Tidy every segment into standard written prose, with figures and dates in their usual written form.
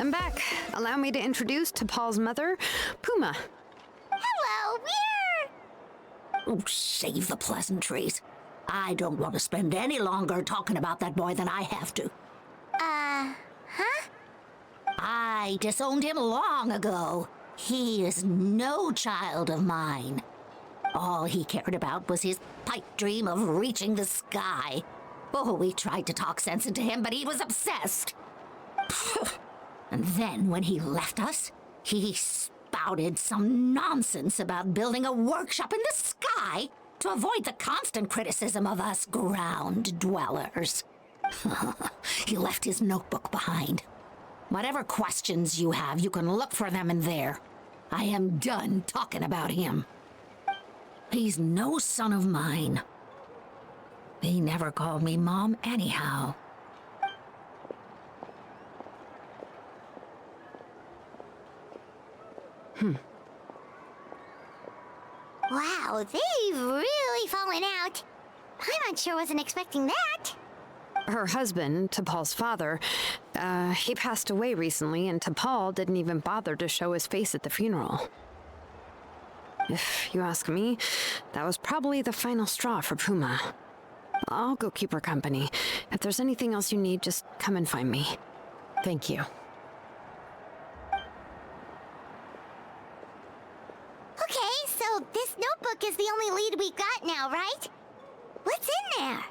I'm back. Allow me to introduce Tepal's mother, Puma. Hello, we're... Oh, save the pleasantries. I don't want to spend any longer talking about that boy than I have to. Huh? I disowned him long ago. He is no child of mine. All he cared about was his pipe dream of reaching the sky. Oh, we tried to talk sense into him, but he was obsessed. And then when he left us, he spouted some nonsense about building a workshop in the sky to avoid the constant criticism of us ground dwellers. He left his notebook behind. Whatever questions you have, you can look for them in there. I am done talking about him. He's no son of mine. He never called me Mom anyhow. Wow, they've really fallen out. I'm sure wasn't expecting that. Her husband, Tepal's father, he passed away recently, and Tepal didn't even bother to show his face at the funeral. If you ask me, that was probably the final straw for Puma. I'll go keep her company. If there's anything else you need, just come and find me. Thank you. Okay, so this notebook is the only lead we got now, right? What's in there?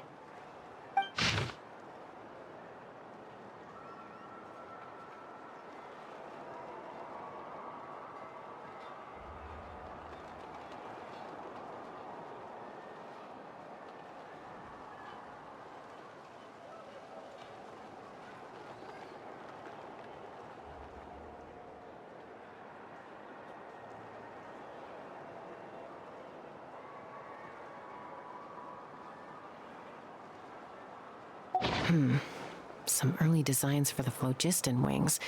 Some early designs for the phlogiston wings,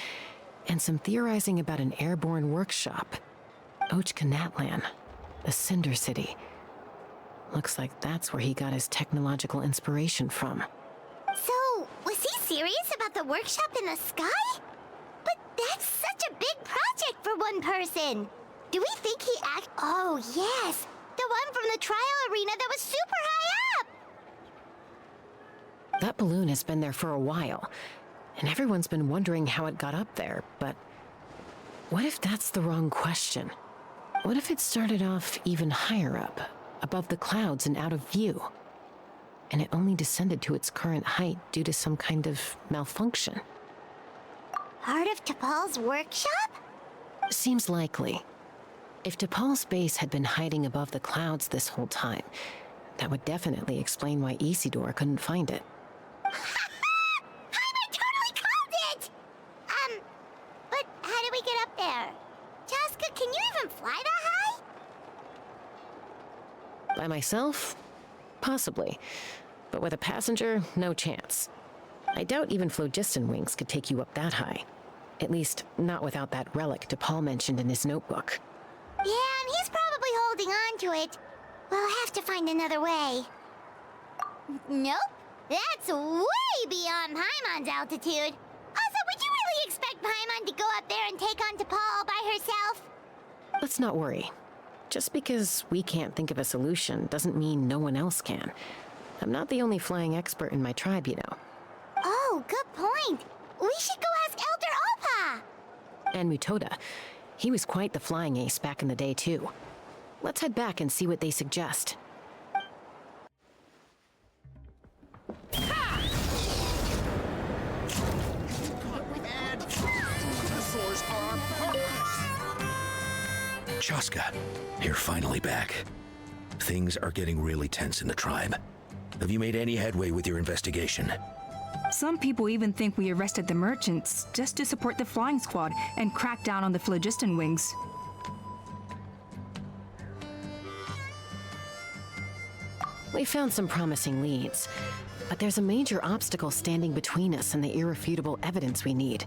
and some theorizing about an airborne workshop. Ochkanatlan, the Cinder City. Looks like that's where he got his technological inspiration from. So, was he serious about the workshop in the sky? But that's such a big project for one person. Do we think he Oh, yes! The one from the trial arena that was super high up! That balloon has been there for a while, and everyone's been wondering how it got up there, but what if that's the wrong question? What if it started off even higher up, above the clouds and out of view, and it only descended to its current height due to some kind of malfunction? Part of Tepal's workshop? Seems likely. If Tepal's base had been hiding above the clouds this whole time, that would definitely explain why Isidore couldn't find it. I totally called it! But how do we get up there? Chaska, can you even fly that high? By myself? Possibly. But with a passenger, no chance. I doubt even phlogiston wings could take you up that high. At least, not without that relic Tepal mentioned in his notebook. Yeah, and he's probably holding on to it. We'll have to find another way. Nope. That's way beyond Paimon's altitude. Also, would you really expect Paimon to go up there and take on Tepal all by herself? Let's not worry. Just because we can't think of a solution doesn't mean no one else can. I'm not the only flying expert in my tribe, you know. Oh, good point. We should go ask Elder Opa. And Mutoda. He was quite the flying ace back in the day, too. Let's head back and see what they suggest. Chaska, you're finally back. Things are getting really tense in the tribe. Have you made any headway with your investigation? Some people even think we arrested the merchants just to support the flying squad and crack down on the phlogiston wings. We found some promising leads, but there's a major obstacle standing between us and the irrefutable evidence we need.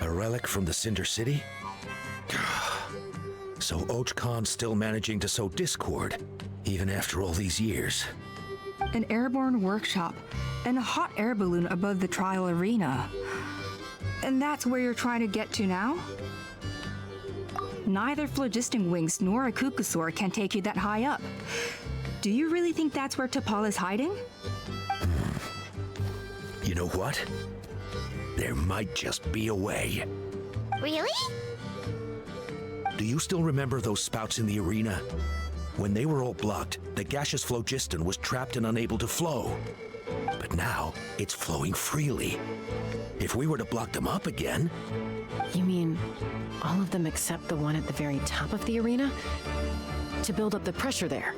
A relic from the Cinder City? So Ochkon's still managing to sow discord, even after all these years. An airborne workshop. and a hot air balloon above the trial arena. And that's where you're trying to get to now? Neither phlogiston wings nor a Kukusaur can take you that high up. Do you really think that's where Tepal is hiding? You know what? There might just be a way. Really? Do you still remember those spouts in the arena? When they were all blocked, the gaseous phlogiston was trapped and unable to flow. But now, it's flowing freely. If we were to block them up again... You mean all of them except the one at the very top of the arena? To build up the pressure there?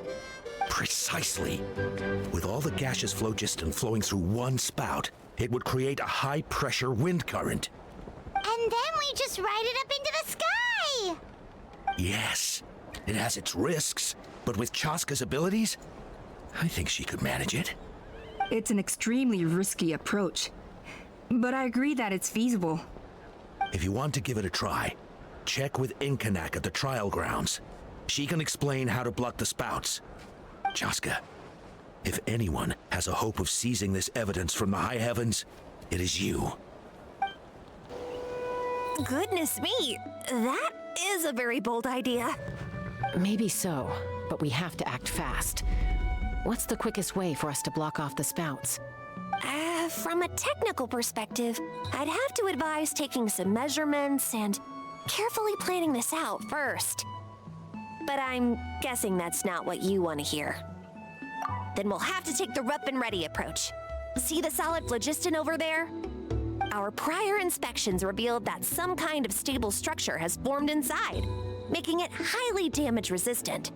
Precisely. With all the gaseous phlogiston flowing through one spout, it would create a high-pressure wind current. And then we just ride it up into the sky! Yes, it has its risks, but with Chaska's abilities, I think she could manage it. It's an extremely risky approach, but I agree that it's feasible. If you want to give it a try, check with Inkanak at the trial grounds. She can explain how to block the spouts. Chaska, if anyone has a hope of seizing this evidence from the high heavens, it is you. Goodness me, that is a very bold idea. Maybe so, but we have to act fast. What's the quickest way for us to block off the spouts? From a technical perspective, I'd have to advise taking some measurements and carefully planning this out first. But I'm guessing that's not what you want to hear. Then we'll have to take the rough and ready approach. See the solid phlogiston over there? Our prior inspections revealed that some kind of stable structure has formed inside, making it highly damage resistant.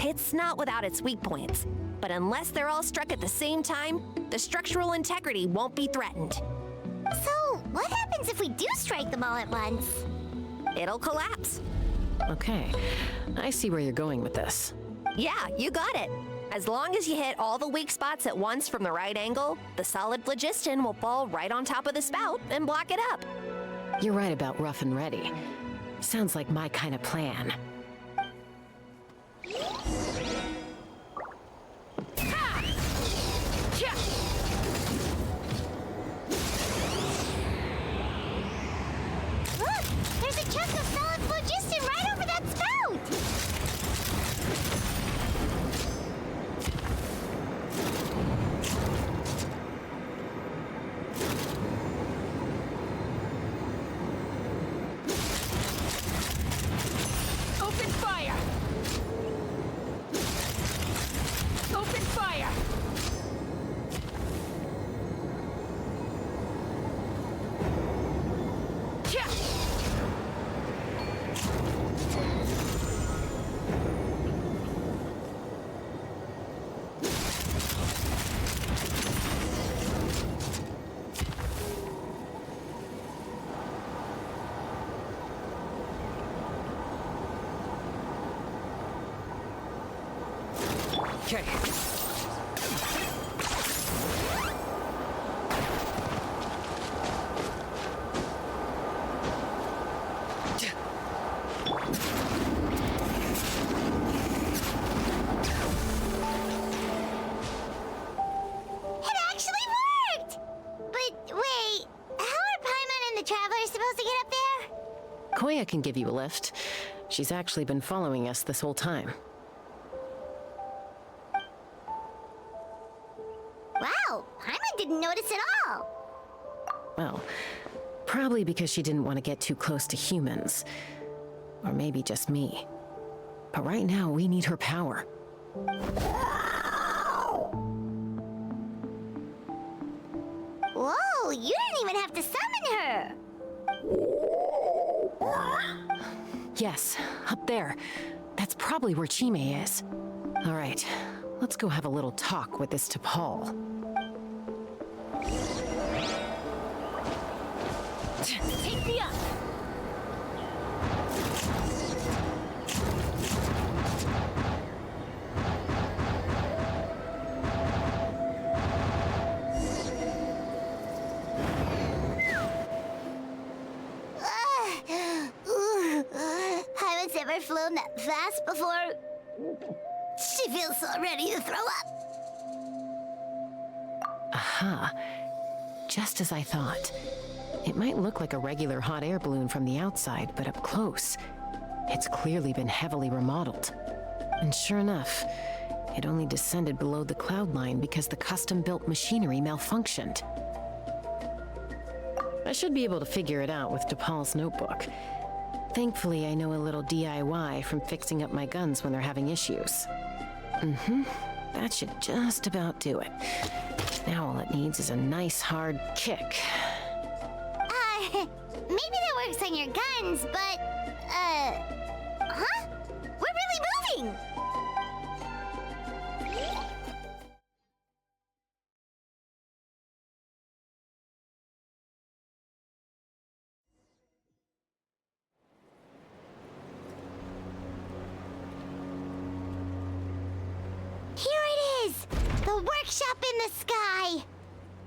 It's not without its weak points, but unless they're all struck at the same time, the structural integrity won't be threatened. So, what happens if we do strike them all at once? It'll collapse. Okay, I see where you're going with this. Yeah, you got it. As long as you hit all the weak spots at once from the right angle, the solid phlogiston will fall right on top of the spout and block it up. You're right about rough and ready. Sounds like my kind of plan. Look! There's a chunk of solid phlogiston right over that spout! Open fire! Open fire! Okay. It actually worked! But wait, how are Paimon and the Traveler supposed to get up there? Koya can give you a lift. She's actually been following us this whole time. Wow, Paimon didn't notice at all! Well, probably because she didn't want to get too close to humans. Or maybe just me. But right now, we need her power. Whoa, you didn't even have to summon her! Yes, up there. That's probably where Chime is. All right, let's go have a little talk with this Tepal. Take me up! Paimon's never flown that fast before. She feels so ready to throw up. Aha. Just as I thought. It might look like a regular hot air balloon from the outside, but up close, it's clearly been heavily remodeled. And sure enough, it only descended below the cloud line because the custom-built machinery malfunctioned. I should be able to figure it out with Tepal's notebook. Thankfully, I know a little DIY from fixing up my guns when they're having issues. That should just about do it. Now all it needs is a nice hard kick. Maybe that works on your guns, but, huh? We're really moving! Here it is! The workshop in the sky!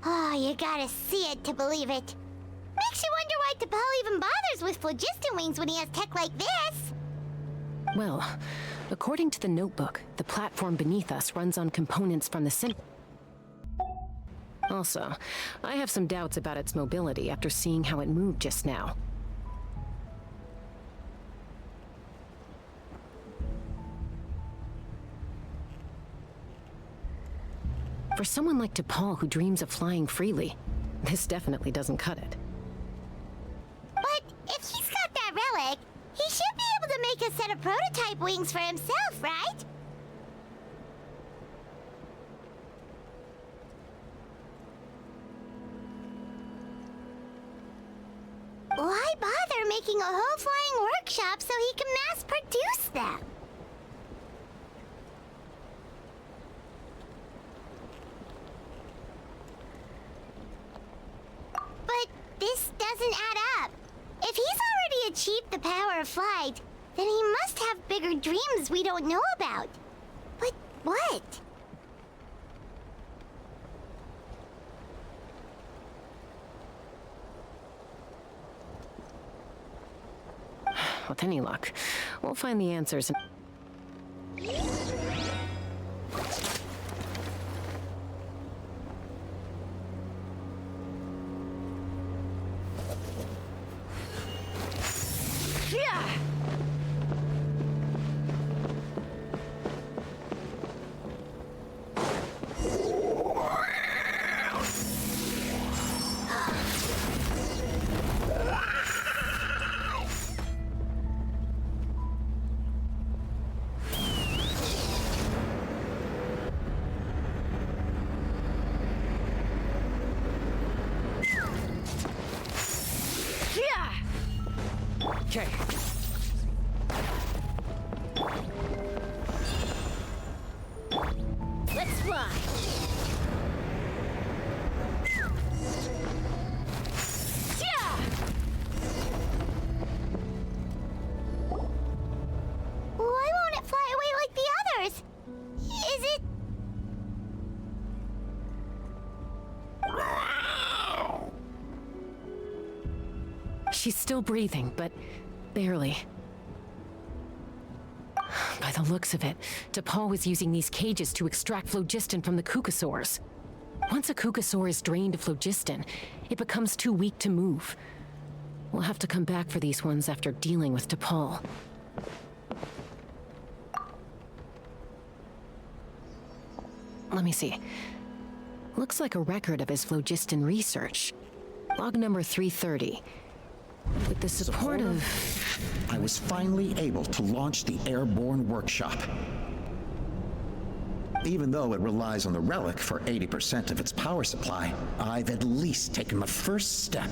Oh, you gotta see it to believe it. Makes you wonder why Tepal even bothers with phlogiston wings when he has tech like this. Well, according to the notebook, the platform beneath us runs on components from the sim. Also, I have some doubts about its mobility after seeing how it moved just now. For someone like Tepal who dreams of flying freely, this definitely doesn't cut it. But if he's got that relic, he should be able to make a set of prototype wings for himself, right? Why bother making a whole flying workshop so he can mass produce them? But this doesn't add up. If he's already achieved the power of flight, then he must have bigger dreams we don't know about. But what? With any luck, we'll find the answers. Okay. Let's fly. Why won't it fly away like the others? Is it... She's still breathing, but barely. By the looks of it, Tepal was using these cages to extract phlogiston from the kukasaurs. Once a kukasaur is drained of phlogiston, it becomes too weak to move. We'll have to come back for these ones after dealing with Tepal. Let me see. Looks like a record of his phlogiston research. Log number 330. With the support of... I was finally able to launch the airborne workshop. Even though it relies on the relic for 80% of its power supply, I've at least taken the first step.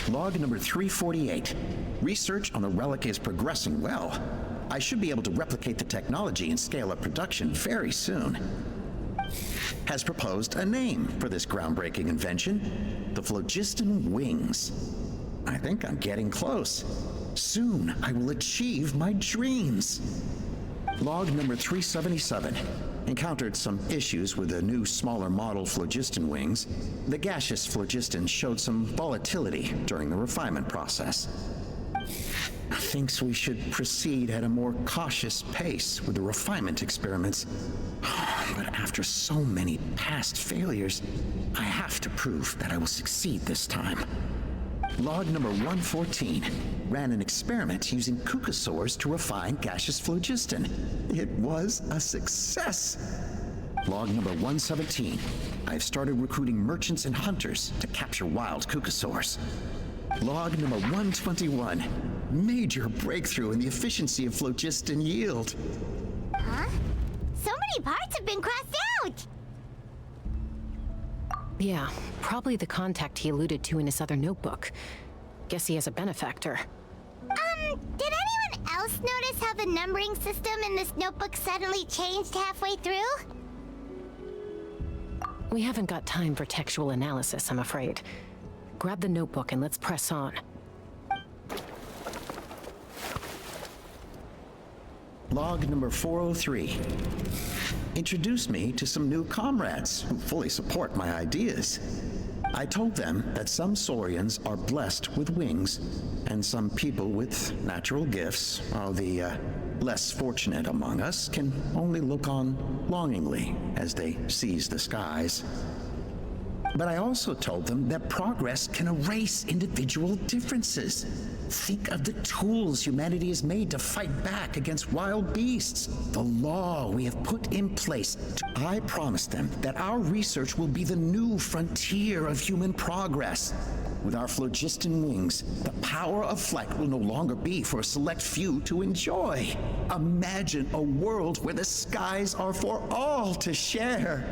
Log number 348. Research on the relic is progressing well. I should be able to replicate the technology and scale up production very soon. Has proposed a name for this groundbreaking invention, the phlogiston wings. I think I'm getting close. Soon I will achieve my dreams. Log number 377. Encountered some issues with the new smaller model phlogiston wings. The gaseous phlogiston showed some volatility during the refinement process. Thinks we should proceed at a more cautious pace with the refinement experiments. But after so many past failures, I have to prove that I will succeed this time. Log number 114 ran an experiment using cucosaurs to refine gaseous phlogiston. It was a success. Log number 117. I've started recruiting merchants and hunters to capture wild cucosaurs. Log number 121. Major breakthrough in the efficiency of phlogiston yield. Huh? So many parts have been crossed out! Yeah, probably the contact he alluded to in his other notebook. Guess he has a benefactor. Did anyone else notice how the numbering system in this notebook suddenly changed halfway through? We haven't got time for textual analysis, I'm afraid. Grab the notebook and let's press on. Log number 403. Introduced me to some new comrades who fully support my ideas. I told them that some Saurians are blessed with wings, and some people with natural gifts, while the less fortunate among us can only look on longingly as they seize the skies. But I also told them that progress can erase individual differences. Think of the tools humanity has made to fight back against wild beasts, the law we have put in place. I promised them that our research will be the new frontier of human progress. With our phlogiston wings, the power of flight will no longer be for a select few to enjoy. Imagine a world where the skies are for all to share.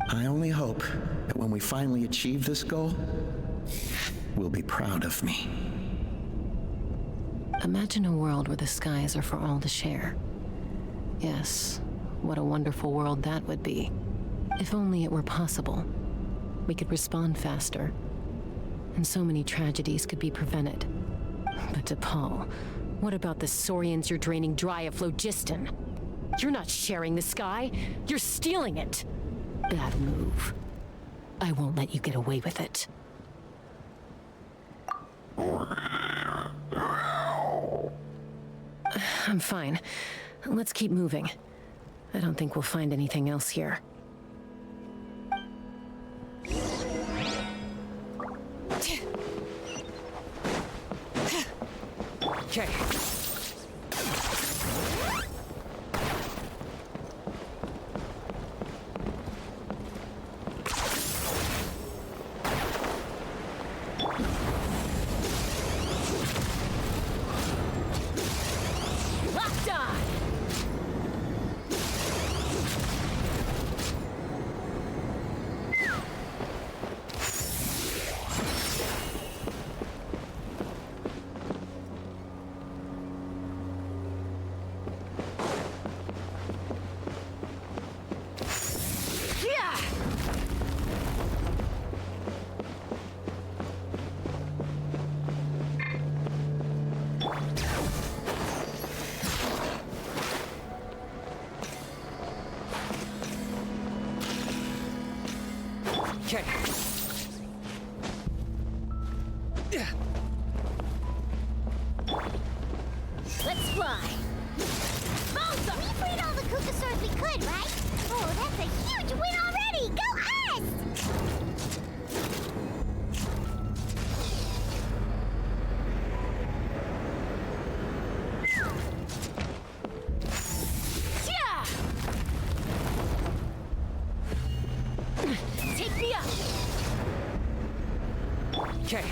I only hope that when we finally achieve this goal, will be proud of me. Imagine a world where the skies are for all to share. Yes, what a wonderful world that would be. If only it were possible. We could respond faster, and so many tragedies could be prevented. But Tepal, what about the Saurians you're draining dry of phlogiston? You're not sharing the sky, you're stealing it. Bad move. I won't let you get away with it. I'm fine. Let's keep moving. I don't think we'll find anything else here. Okay. Okay. Let's fly! Balsa! We freed all the cucosaurs we could, right? Oh, that's a huge win already! Go us! Take me up! Okay.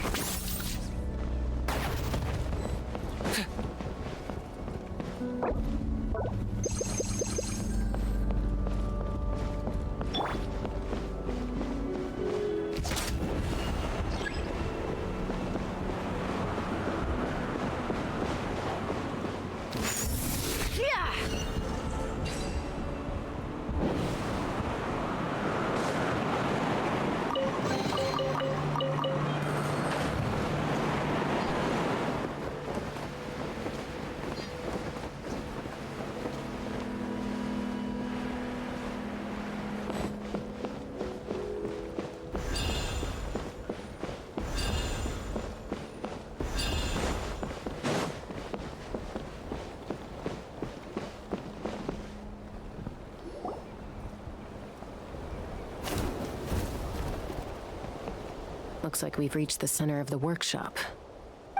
Looks like we've reached the center of the workshop.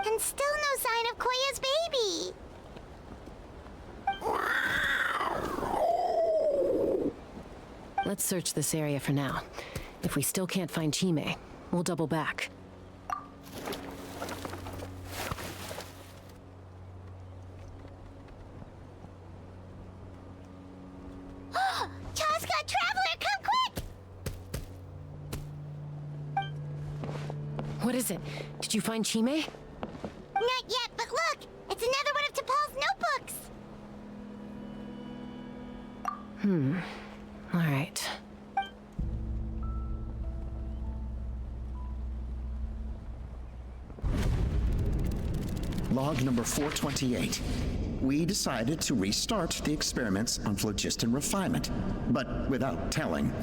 And still no sign of Koya's baby. Let's search this area for now. If we still can't find Chime, we'll double back. Chaska, Traveler, come quick! What is it? Did you find Chime? Not yet, but look! It's another one of Tepal's notebooks! All right. Log number 428. We decided to restart the experiments on phlogiston refinement, but without telling.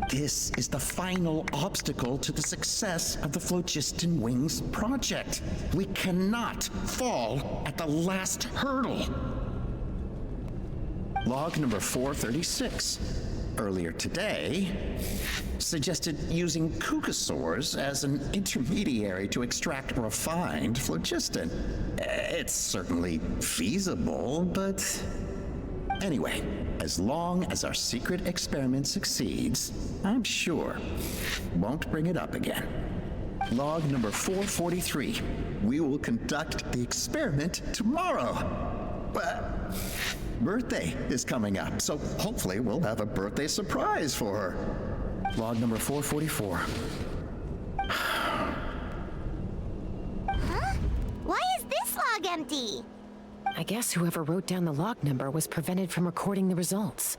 This is the final obstacle to the success of the Phlogiston Wings project. We cannot fall at the last hurdle. Log number 436. Earlier today, suggested using cucosaurs as an intermediary to extract refined phlogiston. It's certainly feasible, but anyway, as long as our secret experiment succeeds, I'm sure won't bring it up again. Log number 443. We will conduct the experiment tomorrow. Birthday is coming up, so hopefully we'll have a birthday surprise for her. Log number 444. Huh? Why is this log empty? I guess whoever wrote down the log number was prevented from recording the results.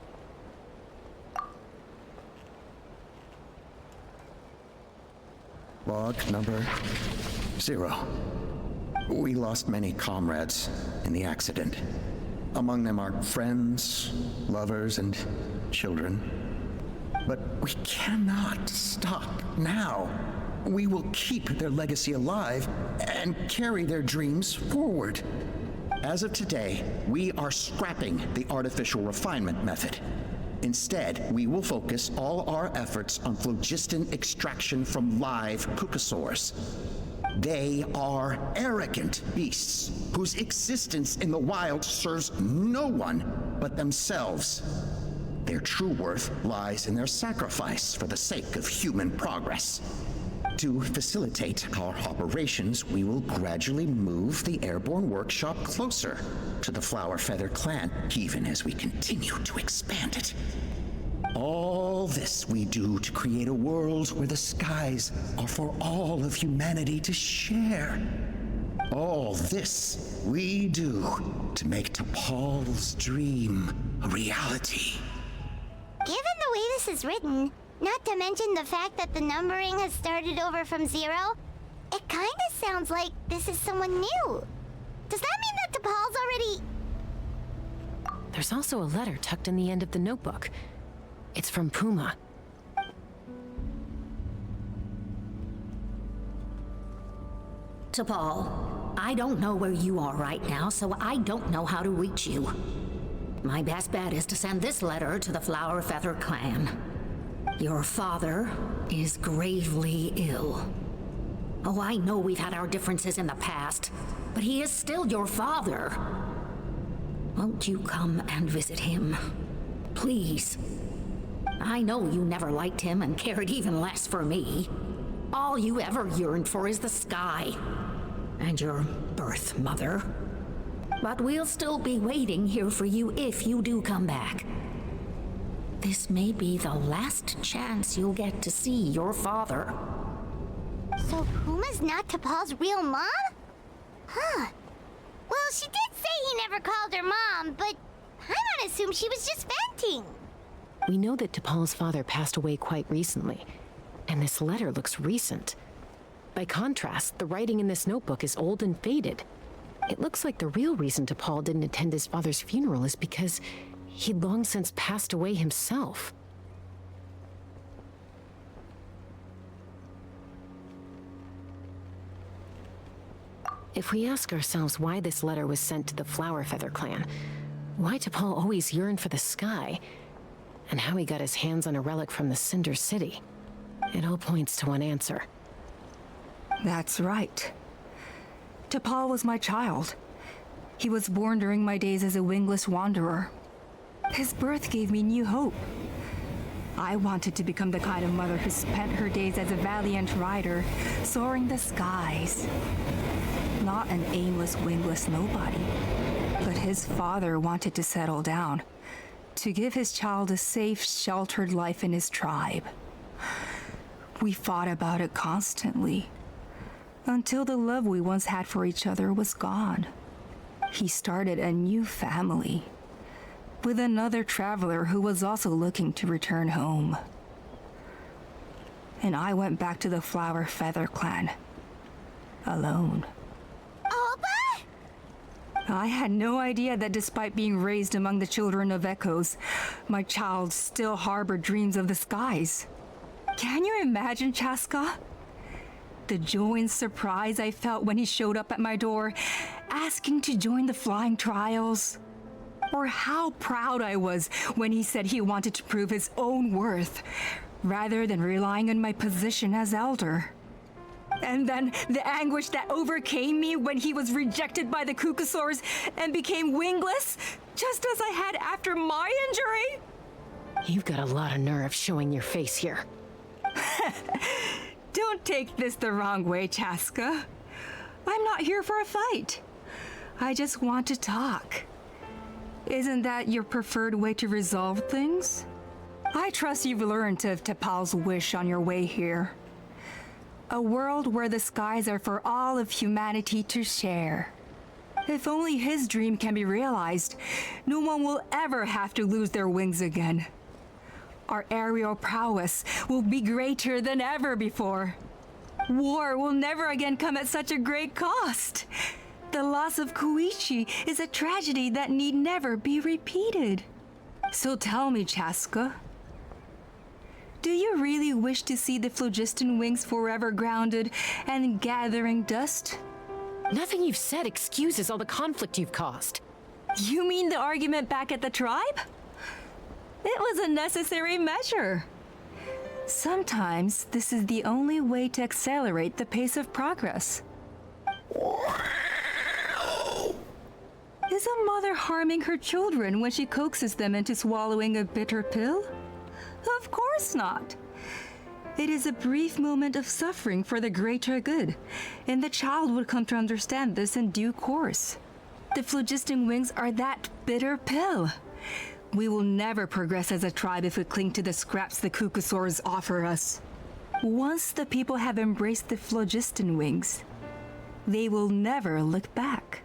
Log number 0. We lost many comrades in the accident. Among them are friends, lovers, and children. But we cannot stop now. We will keep their legacy alive and carry their dreams forward. As of today, we are scrapping the artificial refinement method. Instead, we will focus all our efforts on phlogiston extraction from live cucosaurs. They are arrogant beasts whose existence in the wild serves no one but themselves. Their true worth lies in their sacrifice for the sake of human progress. To facilitate our operations, we will gradually move the airborne workshop closer to the Flower Feather clan, even as we continue to expand it. All this we do to create a world where the skies are for all of humanity to share. All this we do to make Tepal's dream a reality. Given the way this is written, not to mention the fact that the numbering has started over from 0, it kinda sounds like this is someone new. Does that mean that Tepal's already... There's also a letter tucked in the end of the notebook. It's from Puma. Tepal, I don't know where you are right now, so I don't know how to reach you. My best bet is to send this letter to the Flower Feather clan. Your father is gravely ill. Oh, I know we've had our differences in the past, but he is still your father. Won't you come and visit him? Please. I know you never liked him and cared even less for me. All you ever yearned for is the sky and your birth mother. But we'll still be waiting here for you if you do come back. This may be the last chance you'll get to see your father. So Puma's not Tepal's real mom? Huh. Well, she did say he never called her mom, but I'm gonna assume she was just venting. We know that Tepal's father passed away quite recently, and this letter looks recent. By contrast, the writing in this notebook is old and faded. It looks like the real reason Tepal didn't attend his father's funeral is because he'd long since passed away himself. If we ask ourselves why this letter was sent to the Flower Feather clan, why Tepal always yearned for the sky, and how he got his hands on a relic from the Cinder City, It all points to one answer. That's right. Tepal was my child. He was born during my days as a wingless wanderer. His birth gave me new hope. I wanted to become the kind of mother who spent her days as a valiant rider, soaring the skies. Not an aimless, wingless nobody. But his father wanted to settle down, to give his child a safe, sheltered life in his tribe. We fought about it constantly, until the love we once had for each other was gone. He started a new family, with another traveler who was also looking to return home. And I went back to the Flower Feather clan, alone. Opa? I had no idea that despite being raised among the children of echoes, my child still harbored dreams of the skies. Can you imagine, Chaska? The joy and surprise I felt when he showed up at my door, asking to join the flying trials. Or how proud I was when he said he wanted to prove his own worth, rather than relying on my position as elder. And then the anguish that overcame me when he was rejected by the Kukusaurs and became wingless, just as I had after my injury. You've got a lot of nerve showing your face here. Don't take this the wrong way, Chaska. I'm not here for a fight. I just want to talk. Isn't that your preferred way to resolve things? I trust you've learned of Tepal's wish on your way here. A world where the skies are for all of humanity to share. If only his dream can be realized, no one will ever have to lose their wings again. Our aerial prowess will be greater than ever before. War will never again come at such a great cost. The loss of Koichi is a tragedy that need never be repeated. So tell me, Chaska, do you really wish to see the phlogiston wings forever grounded and gathering dust? Nothing you've said excuses all the conflict you've caused. You mean the argument back at the tribe? It was a necessary measure. Sometimes this is the only way to accelerate the pace of progress. Is a mother harming her children when she coaxes them into swallowing a bitter pill? Of course not. It is a brief moment of suffering for the greater good, and the child would come to understand this in due course. The phlogiston wings are that bitter pill. We will never progress as a tribe if we cling to the scraps the Kukusaurs offer us. Once the people have embraced the phlogiston wings, they will never look back.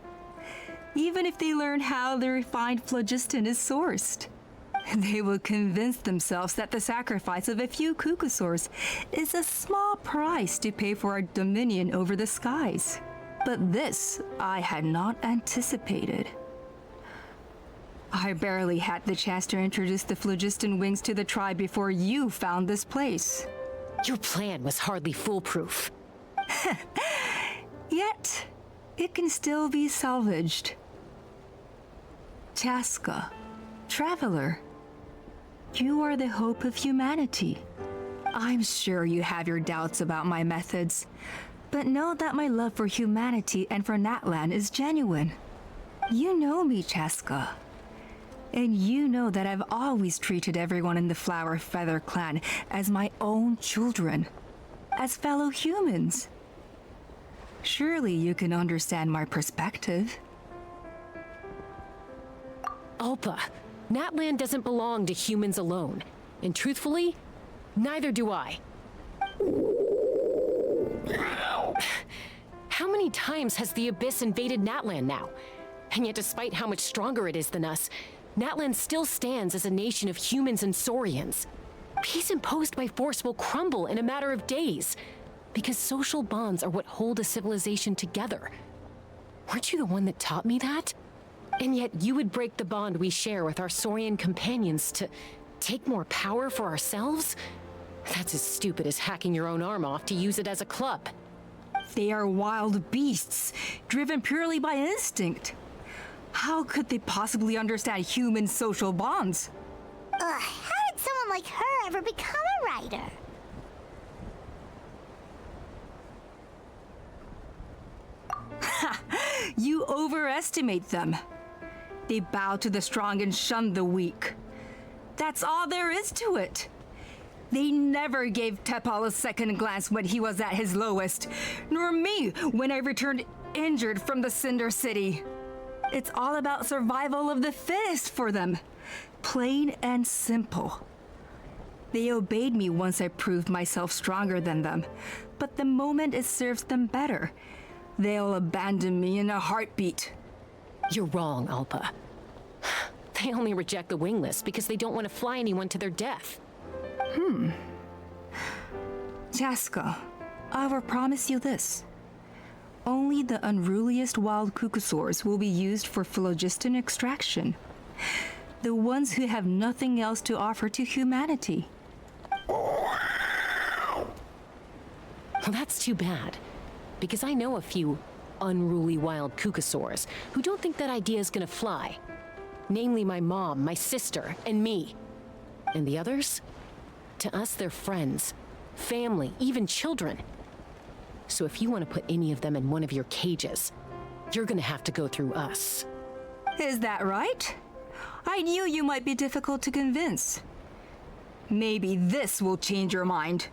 Even if they learn how the refined phlogiston is sourced. They will convince themselves that the sacrifice of a few Kukusaurs is a small price to pay for our dominion over the skies. But this I had not anticipated. I barely had the chance to introduce the phlogiston wings to the tribe before you found this place. Your plan was hardly foolproof. Yet, it can still be salvaged. Chaska, traveler, you are the hope of humanity. I'm sure you have your doubts about my methods, but know that my love for humanity and for Natlan is genuine. You know me, Chaska. And you know that I've always treated everyone in the Flower Feather clan as my own children, as fellow humans. Surely you can understand my perspective. Alpa, Natlan doesn't belong to humans alone. And truthfully, neither do I. How many times has the Abyss invaded Natlan now? And yet despite how much stronger it is than us, Natlan still stands as a nation of humans and Saurians. Peace imposed by force will crumble in a matter of days, because social bonds are what hold a civilization together. Weren't you the one that taught me that? And yet you would break the bond we share with our Saurian companions to take more power for ourselves? That's as stupid as hacking your own arm off to use it as a club. They are wild beasts, driven purely by instinct. How could they possibly understand human social bonds? How did someone like her ever become a writer? You overestimate them. They bow to the strong and shun the weak. That's all there is to it. They never gave Tepal a second glance when he was at his lowest, nor me when I returned injured from the Cinder City. It's all about survival of the fittest for them. Plain and simple. They obeyed me once I proved myself stronger than them, but the moment it serves them better, they'll abandon me in a heartbeat. You're wrong, Alpa. They only reject the wingless because they don't want to fly anyone to their death. Jaska, I will promise you this. Only the unruliest wild cuckosaurs will be used for phlogiston extraction. The ones who have nothing else to offer to humanity. Well, that's too bad, because I know a few unruly wild cuckosaurs who don't think that idea is gonna fly. Namely my mom, my sister, and me. And the others? To us, they're friends, family, even children. So if you want to put any of them in one of your cages, you're gonna have to go through us. Is that right? I knew you might be difficult to convince. Maybe this will change your mind.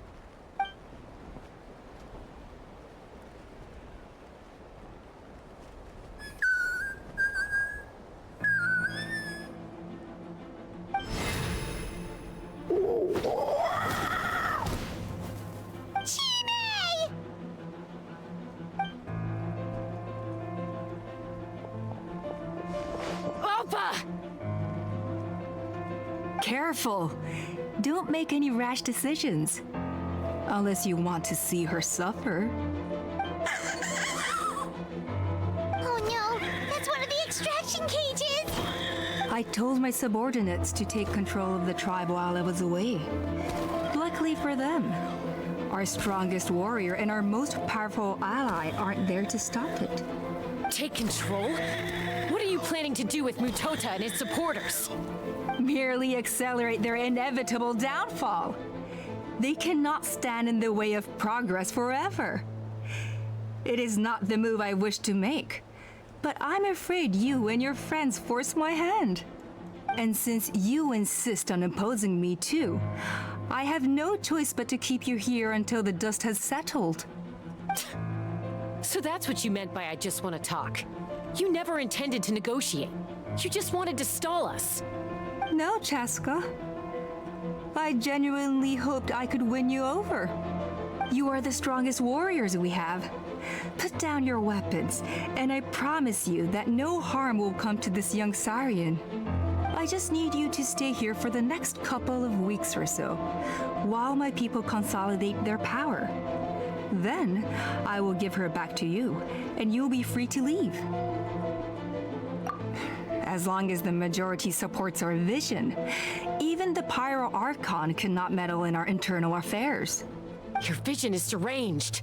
Alpa! Careful. Don't make any rash decisions. Unless you want to see her suffer. Oh no, that's one of the extraction cages! I told my subordinates to take control of the tribe while I was away. Luckily for them, our strongest warrior and our most powerful ally aren't there to stop it. Take control? What are you planning to do with Mutota and his supporters? Merely accelerate their inevitable downfall. They cannot stand in the way of progress forever. It is not the move I wish to make, but I'm afraid you and your friends force my hand. And since you insist on opposing me too, I have no choice but to keep you here until the dust has settled. So that's what you meant by I just want to talk. You never intended to negotiate. You just wanted to stall us. No, Chaska. I genuinely hoped I could win you over. You are the strongest warriors we have. Put down your weapons, and I promise you that no harm will come to this young Sarian. I just need you to stay here for the next couple of weeks or so, while my people consolidate their power. Then, I will give her back to you, and you'll be free to leave. As long as the majority supports our vision, even the Pyro Archon cannot meddle in our internal affairs. Your vision is deranged,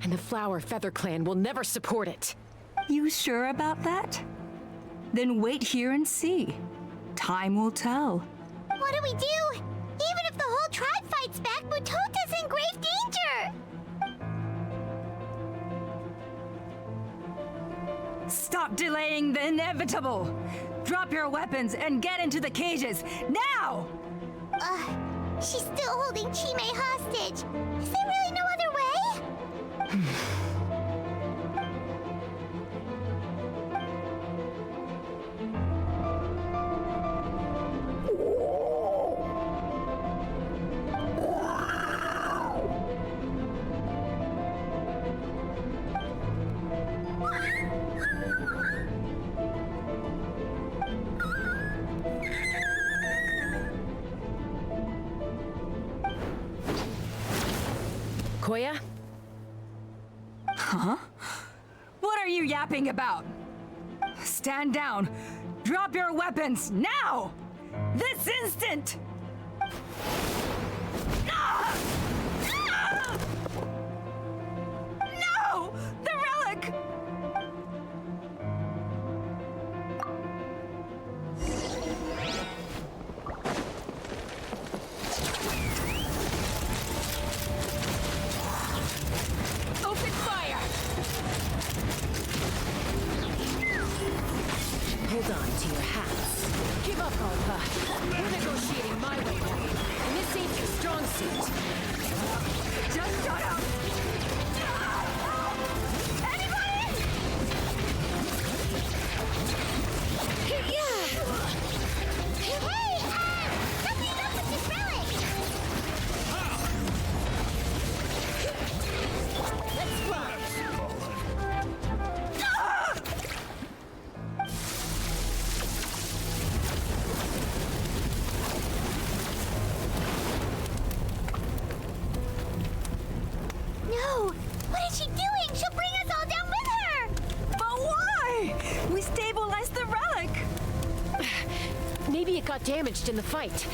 and the Flower Feather Clan will never support it. You sure about that? Then wait here and see. Time will tell. What do we do? Even if the whole tribe fights back, Mutota's in grave danger! Stop delaying the inevitable! Drop your weapons and get into the cages, now! She's still holding Chime hostage. Is there really no other way? Koya? What are you yapping about? Stand down! Drop your weapons, now! This instant! Ah! Ah! No! The relic! Open fire! up, Alpha. We're negotiating my way now, and this ain't your strong suit. Just shut up! Anybody? Hey, something's up with this relic! Let's fly. No! What is she doing? She'll bring us all down with her! But why? We stabilized the relic. Maybe it got damaged in the fight.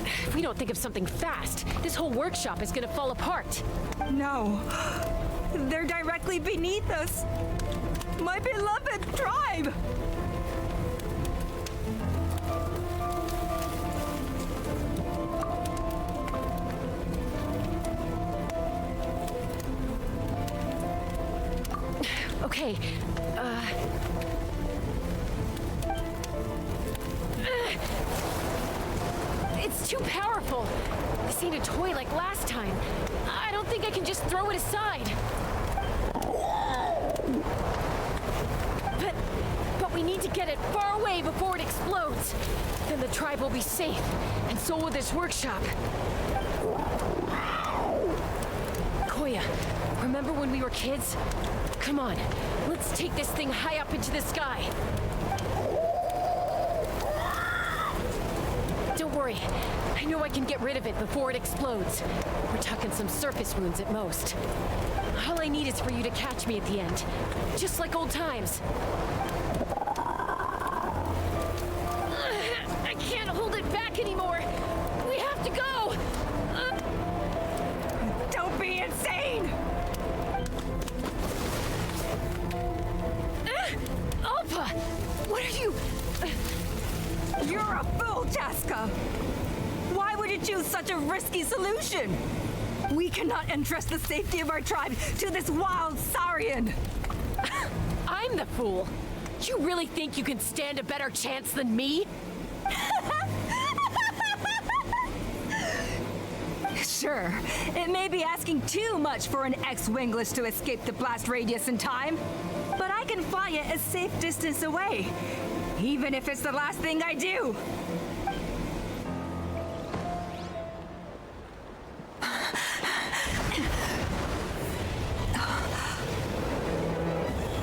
If we don't think of something fast, this whole workshop is gonna fall apart. No. They're directly beneath us. My beloved tribe! Okay, it's too powerful. This ain't a toy like last time. I don't think I can just throw it aside. But we need to get it far away before it explodes. Then the tribe will be safe, and so will this workshop. Koya, remember when we were kids? Come on, let's take this thing high up into the sky. Don't worry, I know I can get rid of it before it explodes. We're talking some surface wounds at most. All I need is for you to catch me at the end, just like old times. I can't hold it back anymore. We have to go. Don't be insane! Alpha, what are you? You're a fool, Chaska! Why would you choose such a risky solution? We cannot entrust the safety of our tribe to this wild Saurian! I'm the fool. You really think you can stand a better chance than me? Sure, it may be asking too much for an ex-winglish to escape the blast radius in time, but I can fly it a safe distance away, even if it's the last thing I do.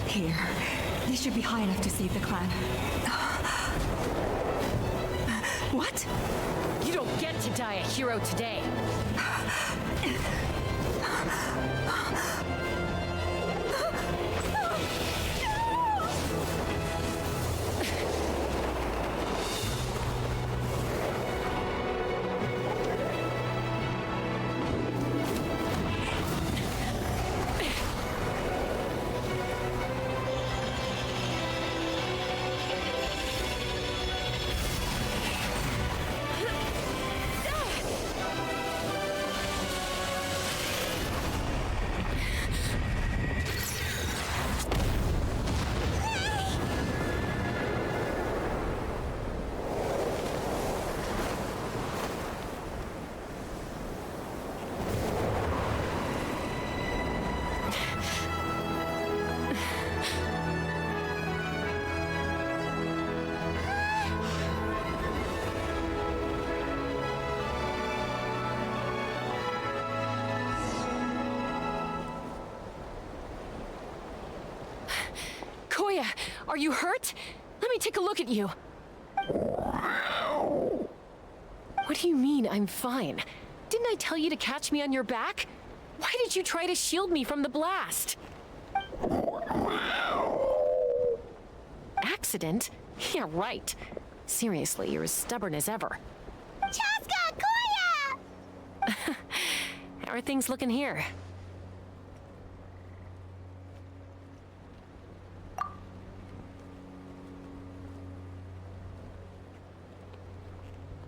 Here, this should be high enough to save the clan. What? You don't get to die a hero today. Koya, are you hurt? Let me take a look at you. What do you mean, I'm fine? Didn't I tell you to catch me on your back? Why did you try to shield me from the blast? Accident? Yeah, right. Seriously, you're as stubborn as ever. Chaska! Koya! How are things looking here?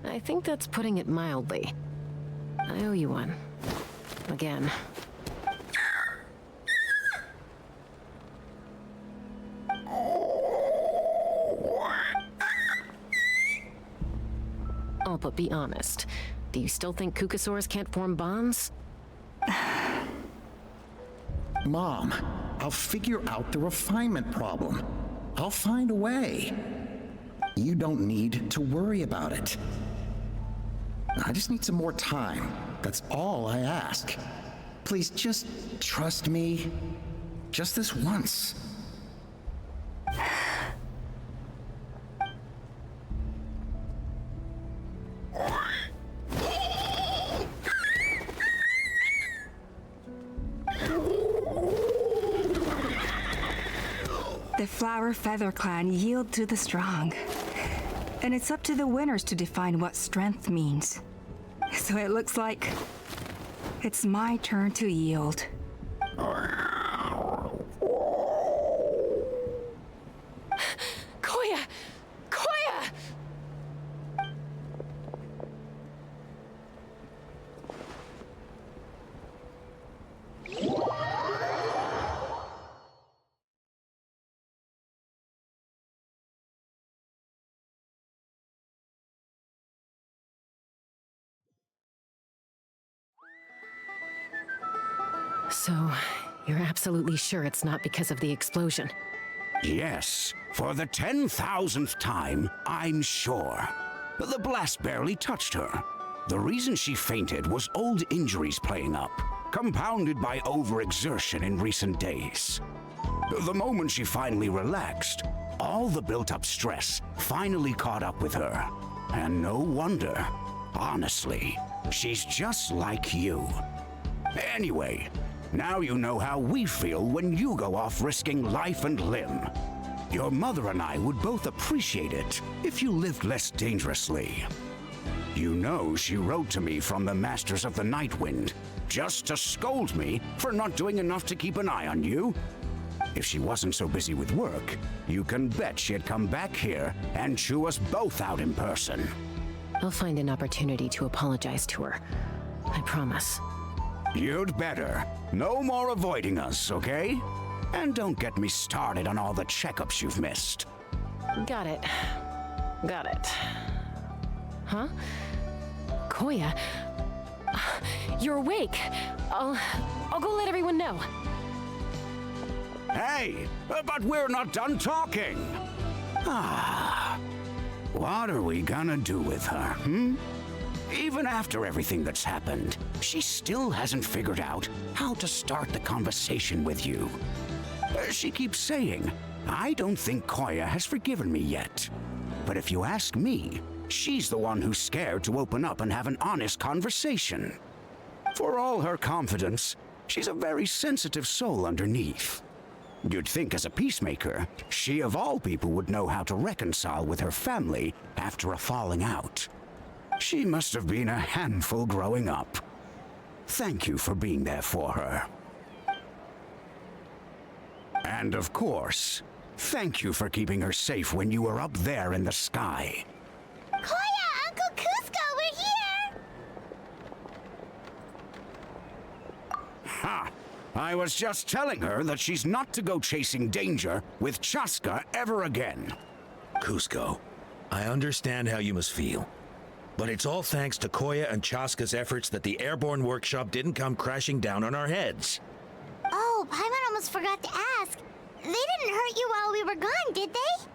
I think that's putting it mildly. I owe you one. Again. Alpa, be honest. Do you still think Kukasaurs can't form bonds? Mom, I'll figure out the refinement problem. I'll find a way. You don't need to worry about it. I just need some more time. That's all I ask. Please just trust me. Just this once. The Flower Feather Clan yield to the strong. And it's up to the winners to define what strength means. So it looks like it's my turn to yield. Koya! Koya! So, you're absolutely sure it's not because of the explosion? Yes, for the 10,000th time, I'm sure. The blast barely touched her. The reason she fainted was old injuries playing up, compounded by overexertion in recent days. The moment she finally relaxed, all the built-up stress finally caught up with her. And no wonder. Honestly, she's just like you. Anyway, now you know how we feel when you go off risking life and limb. Your mother and I would both appreciate it if you lived less dangerously. You know she wrote to me from the Masters of the Nightwind, just to scold me for not doing enough to keep an eye on you. If she wasn't so busy with work, you can bet she'd come back here and chew us both out in person. I'll find an opportunity to apologize to her. I promise. You'd better. No more avoiding us, okay? And don't get me started on all the checkups you've missed. Got it. Got it. Huh? Koya? You're awake. I'll go let everyone know. Hey, but we're not done talking. What are we gonna do with her, Even after everything that's happened, she still hasn't figured out how to start the conversation with you. She keeps saying, I don't think Koya has forgiven me yet. But if you ask me, she's the one who's scared to open up and have an honest conversation. For all her confidence, she's a very sensitive soul underneath. You'd think as a peacemaker, she of all people would know how to reconcile with her family after a falling out. She must have been a handful growing up. Thank you for being there for her. And of course, thank you for keeping her safe when you were up there in the sky. Koya, Uncle Cusco, we're here! Ha! I was just telling her that she's not to go chasing danger with Chaska ever again. Cusco, I understand how you must feel. But it's all thanks to Koya and Chaska's efforts that the airborne workshop didn't come crashing down on our heads. Oh, Paimon almost forgot to ask. They didn't hurt you while we were gone, did they?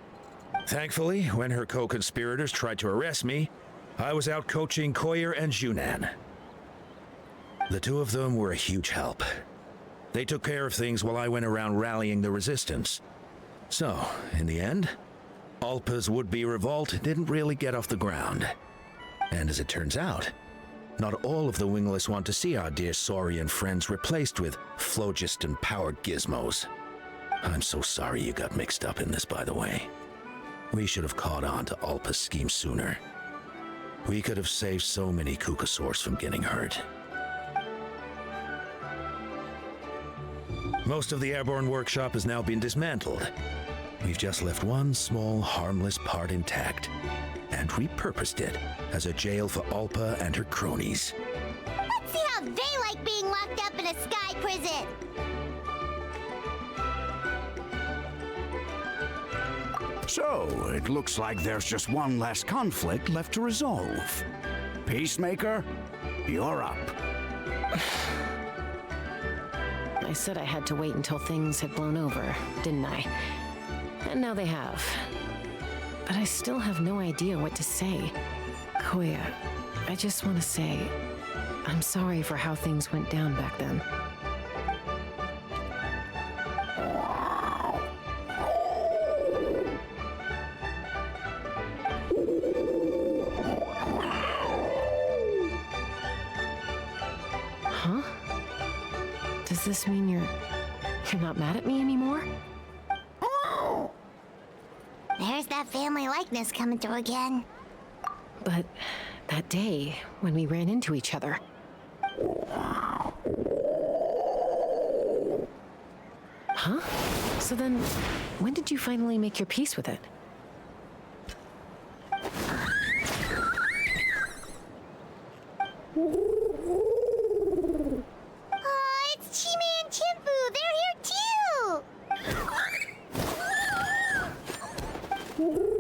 Thankfully, when her co-conspirators tried to arrest me, I was out coaching Koya and Junan. The two of them were a huge help. They took care of things while I went around rallying the resistance. So, in the end, Alpa's would-be revolt didn't really get off the ground. And as it turns out, not all of the wingless want to see our dear Saurian friends replaced with phlogiston-powered gizmos. I'm so sorry you got mixed up in this, by the way. We should have caught on to Alpa's scheme sooner. We could have saved so many Kukasaurs from getting hurt. Most of the airborne workshop has now been dismantled. We've just left one small, harmless part intact, and repurposed it as a jail for Alpa and her cronies. Let's see how they like being locked up in a sky prison! So, it looks like there's just one less conflict left to resolve. Peacemaker, you're up. I said I had to wait until things had blown over, didn't I? And now they have. But I still have no idea what to say. Koya, I just want to say, I'm sorry for how things went down back then. Huh? Does this mean you're not mad at me anymore? There's that family likeness coming through again. But that day, when we ran into each other. Huh? So then, when did you finally make your peace with it? Oh, it's Chima and Chimpu! They're here too!